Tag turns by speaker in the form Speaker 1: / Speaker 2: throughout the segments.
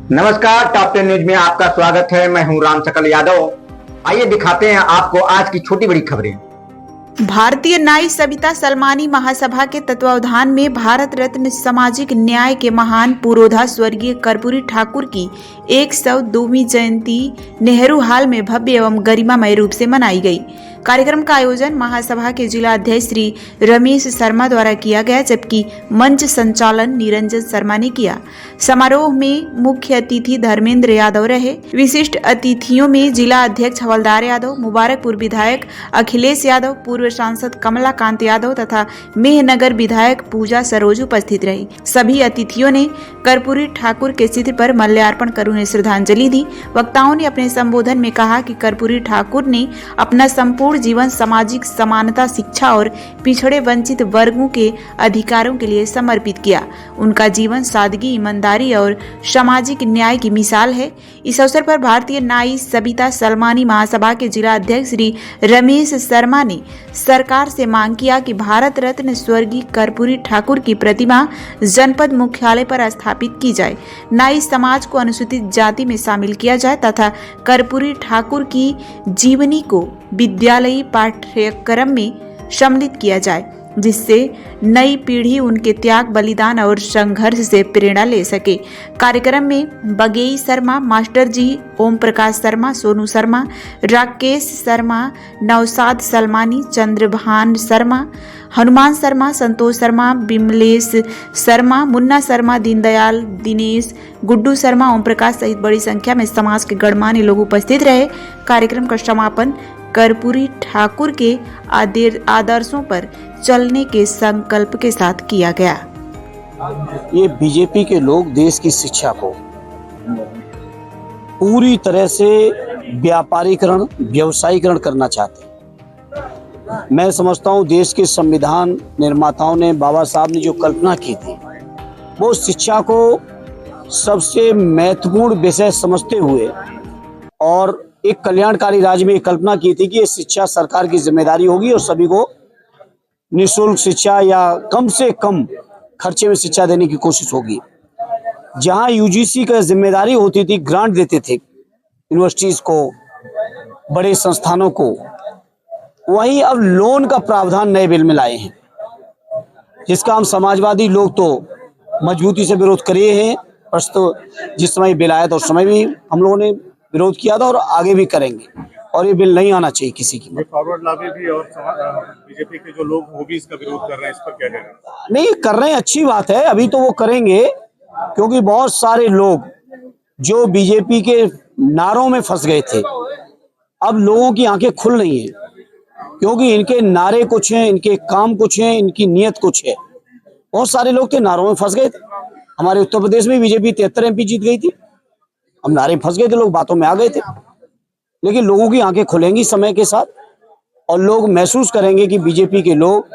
Speaker 1: नमस्कार, top 10 news में आपका स्वागत है। मैं हूं राम सकल यादव। आइए दिखाते हैं आपको आज की छोटी बड़ी खबरें।
Speaker 2: भारतीय न्याय सविता सलमानी महासभा के तत्वावधान में भारत रत्न सामाजिक न्याय के महान पुरोधा स्वर्गीय कर्पूरी ठाकुर की 102वीं जयंती नेहरू हाल में भव्य एवं गरिमामय रूप से मनाई गई। कार्यक्रम का आयोजन महासभा के जिला अध्यक्ष श्री रमेश शर्मा द्वारा किया गया, जबकि मंच संचालन निरंजन शर्मा ने किया। समारोह में मुख्य अतिथि धर्मेंद्र यादव रहे। विशिष्ट अतिथियों में जिला अध्यक्ष हवलदार यादव, मुबारकपुर विधायक अखिलेश यादव, पूर्व सांसद कमलाकांत यादव तथा मेहनगर विधायक पूजा सरोज उपस्थित रही। सभी अतिथियों ने कर्पूरी ठाकुर के चित्र पर माल्यार्पण कर उन्हें श्रद्धांजलि दी। वक्ताओं ने अपने संबोधन में कहा कि कर्पूरी ठाकुर ने अपना संपूर्ण जीवन सामाजिक समानता, शिक्षा और पिछड़े वंचित वर्गों के अधिकारों के लिए समर्पित किया। उनका जीवन सादगी, ईमानदारी और सामाजिक न्याय की मिसाल है। इस अवसर पर भारतीय न्याय सविता सलमानी महासभा के जिला अध्यक्ष श्री रमेश शर्मा ने सरकार से मांग किया कि भारत रत्न स्वर्गीय कर्पूरी ठाकुर की प्रतिमा जनपद मुख्यालय पर स्थापित की जाए, न्याय समाज को अनुसूचित जाति में शामिल किया जाए तथा कर्पूरी ठाकुर की जीवनी को विद्यालयी पाठ्यक्रम में सम्मिलित किया जाए, जिससे नई पीढ़ी उनके त्याग, बलिदान और संघर्ष से प्रेरणा ले सके। कार्यक्रम में बगेई शर्मा, मास्टर जी, ओम प्रकाश शर्मा, सोनू शर्मा, राकेश शर्मा, नौशाद सलमानी, चंद्रभान शर्मा, हनुमान शर्मा, संतोष शर्मा, बिमलेश शर्मा, मुन्ना शर्मा, दीनदयाल, दिनेश, गुड्डू शर्मा, ओम प्रकाश सहित बड़ी संख्या में समाज के गणमान्य लोग उपस्थित रहे। कार्यक्रम का समापन कर्पूरी ठाकुर के आदर्शों पर चलने के संकल्प के साथ किया गया।
Speaker 3: ये बीजेपी के लोग देश की शिक्षा को पूरी तरह से व्यापारीकरण, व्यवसायीकरण करना चाहते हैं। मैं समझता हूँ देश के संविधान निर्माताओं ने, बाबा साहब ने जो कल्पना की थी, वो शिक्षा को सबसे महत्वपूर्ण विषय समझते हुए और एक कल्याणकारी राज्य में कल्पना की थी कि ये शिक्षा सरकार की जिम्मेदारी होगी और सभी को निःशुल्क शिक्षा या कम से कम खर्चे में शिक्षा देने की कोशिश होगी। जहां यूजीसी का जिम्मेदारी होती थी, ग्रांट देते थे यूनिवर्सिटीज को, बड़े संस्थानों को, वहीं अब लोन का प्रावधान नए बिल में लाए हैं, जिसका हम समाजवादी लोग तो मजबूती से विरोध करे हैं। प्रस्तुत जिस समय बिल आया था उस समय भी हम लोगों ने विरोध किया था और आगे भी करेंगे, और ये बिल नहीं आना चाहिए किसी की।
Speaker 4: फॉरवर्ड लॉबी भी और बीजेपी के जो लोग वो भी इसका विरोध कर रहे हैं, इस पर क्या कह रहे हैं?
Speaker 3: नहीं कर रहे हैं, अच्छी बात है, अभी तो वो करेंगे, क्योंकि बहुत सारे लोग जो बीजेपी के नारों में फंस गए थे, अब लोगों की आंखें खुल रही हैं, क्योंकि इनके नारे कुछ हैं, इनके काम कुछ हैं, इनकी नीयत कुछ है। बहुत सारे लोग थे नारों में फंस गए थे। हमारे उत्तर प्रदेश में बीजेपी 73 MP जीत गई थी। हम नारे फंस गए थे, लोग बातों में आ गए थे, लेकिन लोगों की आंखें खुलेंगी समय के साथ और लोग महसूस करेंगे कि बीजेपी के लोग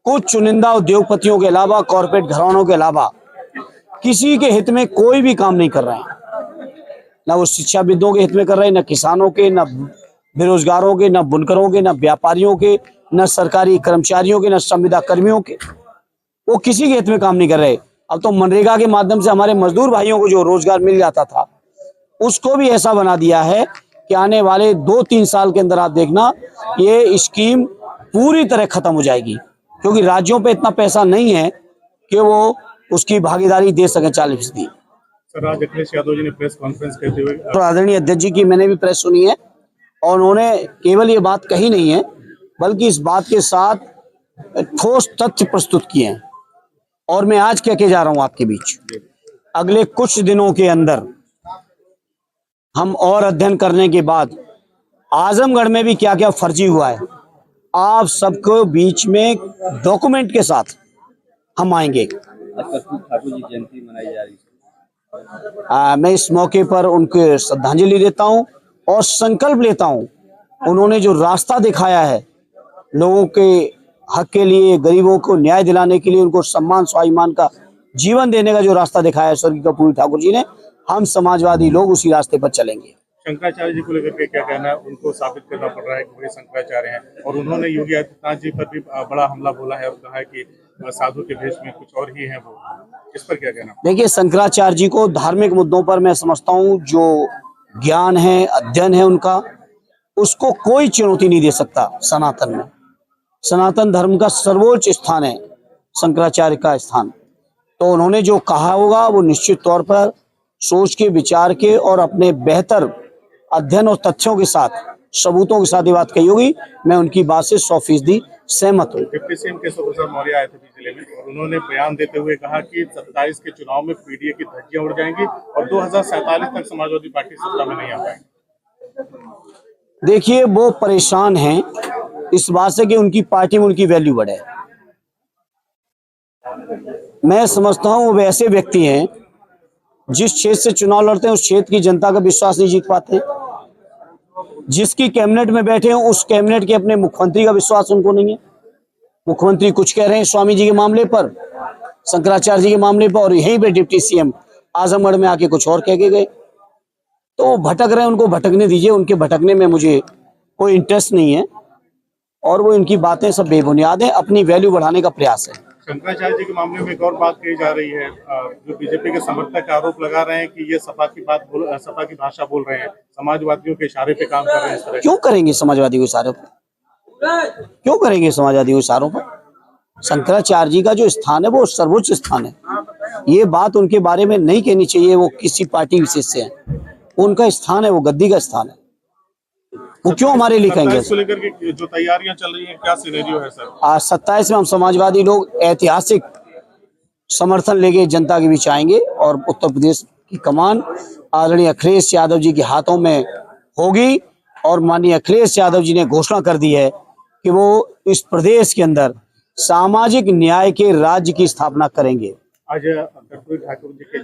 Speaker 3: कुछ चुनिंदा उद्योगपतियों के अलावा, कॉर्पोरेट घरानों के अलावा किसी के हित में कोई भी काम नहीं कर रहे हैं। ना वो शिक्षाविदों के हित में कर रहे हैं, ना किसानों के, ना बेरोजगारों के, ना बुनकरों के, ना व्यापारियों के, ना सरकारी कर्मचारियों के, ना संविदा कर्मियों के। वो किसी के हित में काम नहीं कर रहे। अब तो मनरेगा के माध्यम से हमारे मजदूर भाइयों को जो रोजगार मिल जाता था, उसको भी ऐसा बना दिया है कि आने वाले 2-3 साल के अंदर आप देखना ये स्कीम पूरी तरह खत्म हो जाएगी, क्योंकि राज्यों पे इतना पैसा नहीं है कि वो उसकी भागीदारी दे सके 40%।
Speaker 4: सर, आज अखिलेश यादव जी ने प्रेस कॉन्फ्रेंस करते हुए
Speaker 3: तो आदरणीय अध्यक्ष जी की मैंने भी प्रेस सुनी है, और उन्होंने केवल ये बात कही नहीं है, बल्कि इस बात के साथ ठोस तथ्य प्रस्तुत किए हैं। और मैं आज क्या कह जा रहा हूं आपके बीच, अगले कुछ दिनों के अंदर हम और अध्ययन करने के बाद आजमगढ़ में भी क्या क्या फर्जी हुआ है, आप सबको बीच में डॉक्यूमेंट के साथ हम आएंगे।
Speaker 5: ठाकुर जी जयंती मनाई जा रही है,
Speaker 3: मैं इस मौके पर उनके श्रद्धांजलि देता हूं और संकल्प लेता हूं। उन्होंने जो रास्ता दिखाया है लोगों के हक के लिए, गरीबों को न्याय दिलाने के लिए, उनको सम्मान, स्वाभिमान का जीवन देने का जो रास्ता दिखाया है स्वर्गीय कर्पूरी ठाकुर जी ने, हम समाजवादी लोग उसी रास्ते पर चलेंगे।
Speaker 4: शंकराचार्य जी को लेकर के क्या कहना है? उनको साबित करना पड़ रहा है कि वे शंकराचार्य हैं, और उन्होंने योगी आदित्यनाथ जी पर भी बड़ा हमला बोला है और कहा है कि साधु के भेष में कुछ और ही है वो, इस पर क्या कहना?
Speaker 3: देखिए, शंकराचार्य जी को धार्मिक मुद्दों पर मैं समझता हूँ जो ज्ञान है, अध्ययन है उनका, उसको कोई चुनौती नहीं दे सकता। सनातन में, सनातन धर्म का सर्वोच्च स्थान है शंकराचार्य का स्थान। तो उन्होंने जो कहा होगा वो निश्चित तौर पर सोच के, विचार के और अपने बेहतर अध्ययन और तथ्यों के साथ, सबूतों के साथ ये बात कही होगी। मैं उनकी बात से 100% सहमत हूँ।
Speaker 4: डिप्टी सीएम केशव प्रसाद मौर्य आए थे जिले में और उन्होंने बयान देते हुए कहा कि 27 के चुनाव में पीडीए की धज्जियां उड़ जाएंगी और 2047 तक समाजवादी पार्टी सत्ता में नहीं आ पाएगी।
Speaker 3: देखिए, वो परेशान हैं इस बात से कि उनकी पार्टी में उनकी वैल्यू बढ़े। मैं समझता हूँ वो वैसे व्यक्ति हैं जिस क्षेत्र से चुनाव लड़ते हैं उस क्षेत्र की जनता का विश्वास नहीं जीत पाते। जिसकी कैबिनेट में बैठे हैं उस कैबिनेट के अपने मुख्यमंत्री का विश्वास उनको नहीं है। मुख्यमंत्री कुछ कह रहे हैं स्वामी जी के मामले पर, शंकराचार्य जी के मामले पर, और यहीं पे डिप्टी सीएम आजमगढ़ में आके कुछ और कह के गए। तो वो भटक रहे हैं, उनको भटकने दीजिए। उनके भटकने में मुझे कोई इंटरेस्ट नहीं है और वो इनकी बातें सब बेबुनियाद है, अपनी वैल्यू बढ़ाने का प्रयास है।
Speaker 4: शंकराचार्य जी के मामले में एक और बात कही जा रही है, जो बीजेपी के समर्थक आरोप लगा रहे हैं कि ये सपा की भाषा बोल रहे हैं, समाजवादियों के इशारे पे काम कर रहे हैं। इस तरह
Speaker 3: क्यों करेंगे समाजवादी को इशारों पर? क्यों करेंगे समाजवादी को इशारों पर? शंकराचार्य जी का जो स्थान है वो सर्वोच्च स्थान है। ये बात उनके बारे में नहीं कहनी चाहिए। वो किसी पार्टी विशेष से है, उनका स्थान है, वो गद्दी का स्थान है। वो क्यों हमारे लिए कहेंगे?
Speaker 4: इसको लेकर के जो तैयारियां चल रही हैं, क्या सिनेरियो है सर?
Speaker 3: आज 27 में हम समाजवादी लोग ऐतिहासिक समर्थन लेके जनता के बीच आएंगे और उत्तर प्रदेश की कमान आदरणीय अखिलेश यादव जी के हाथों में होगी। और माननीय अखिलेश यादव जी ने घोषणा कर दी है कि वो इस प्रदेश के अंदर सामाजिक न्याय के राज्य की स्थापना करेंगे।
Speaker 4: आज कर्पूरी ठाकुर जी के